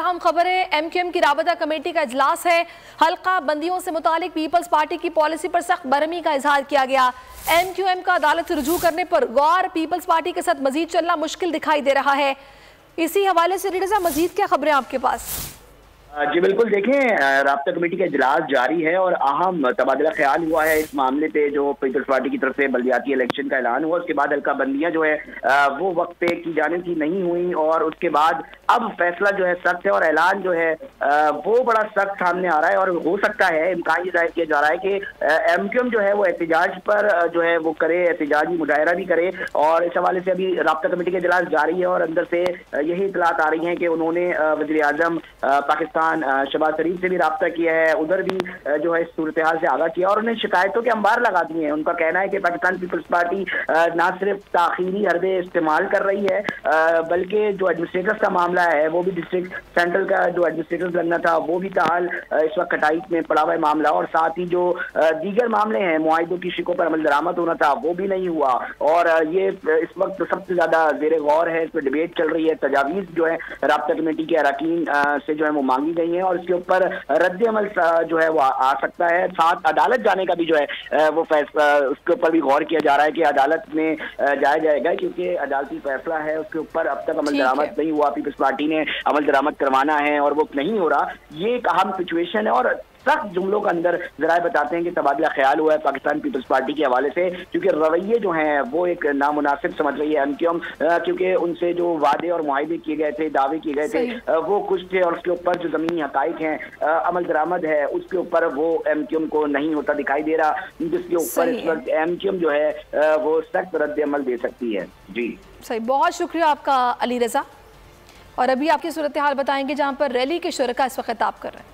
अहम खबर है, MQM की राबता कमेटी का इजलास है। हल्का बंदियों से मुतालिक पीपल्स पार्टी की पॉलिसी पर सख्त बरहमी का इजहार किया गया। MQM का अदालत से रुजू करने पर गौर, पीपल्स पार्टी के साथ मजीद चलना मुश्किल दिखाई दे रहा है। इसी हवाले से रीडा साहब, मजीद क्या खबरें आपके पास? जी बिल्कुल, देखें, राब्ता कमेटी का इजलास जारी है और अहम तबादला ख्याल हुआ है इस मामले पे। जो पीपल्स पार्टी की तरफ से बल्दियाती इलेक्शन का ऐलान हुआ, उसके बाद हल्का बंदियां जो है वो वक्त पे की जाने की नहीं हुई और उसके बाद अब फैसला जो है सख्त है और ऐलान जो है वो बड़ा सख्त सामने आ रहा है। और हो सकता है, इम्कान ये जाहिर किया जा रहा है कि MQM जो है वो एहतजाज पर जो है वो करे, एहतजाजी मुजाहरा भी करे। और इस हवाले से अभी राब्ता कमेटी का इजलास जारी है और अंदर से यही इतलात आ रही हैं कि उन्होंने वज़ीर आज़म पाकिस्तान शहबाज शरीफ से भी राब्ता किया है, उधर भी जो है इस सूरत हाल से आगाह किया और उन्हें शिकायतों के अंबार लगा दिए हैं। उनका कहना है कि पाकिस्तान पीपल्स पार्टी ना सिर्फ ताखीरी हरबे इस्तेमाल कर रही है, बल्कि जो एडमिनिस्ट्रेटर का मामला है वो भी डिस्ट्रिक्ट सेंट्रल का जो एडमिनिस्ट्रेटर लगना था वो भी ताल इस वक्त कटाई में पड़ा हुआ है मामला। और साथ ही जो दीगर मामले हैं, मुआहिदों की शिकों पर अमल दरामद होना था वो भी नहीं हुआ। और ये इस वक्त सबसे ज्यादा जेर गौर है, इस पर डिबेट चल रही है। तजावीज जो है राब्ता कमेटी के अरकान से जो है वो मांगी गई है और इसके ऊपर रद्द अमल जो है वो आ सकता है। साथ अदालत जाने का भी जो है वो फैसला, उसके ऊपर भी गौर किया जा रहा है कि अदालत में जाया जाएगा, क्योंकि अदालती फैसला है उसके ऊपर अब तक अमल दरामद नहीं हुआ। पीपल्स पार्टी ने अमल दरामद करवाना है और वो नहीं हो रहा। ये एक अहम सिचुएशन है और सख्त जुमलों के अंदर जराए बताते हैं कि तबादला ख्याल हुआ है पाकिस्तान पीपल्स पार्टी के हवाले से, क्योंकि रवैये जो हैं वो एक नामुनासिब समझ रही है MQM, क्योंकि उनसे जो वादे और मुआहिदे किए गए थे, दावे किए गए थे वो कुछ थे और उसके ऊपर जो जमीनी हकाइक हैं, अमल दरामद है, उसके ऊपर वो MQM को नहीं होता दिखाई दे रहा, जिसके ऊपर इस वक्त MQM जो है वो सख्त रद्द अमल दे सकती है। जी सही, बहुत शुक्रिया आपका अली रजा। और अभी आपकी सूरत हाल बताएंगे जहाँ पर रैली के शुरका इस वक्त खिताब कर रहे हैं।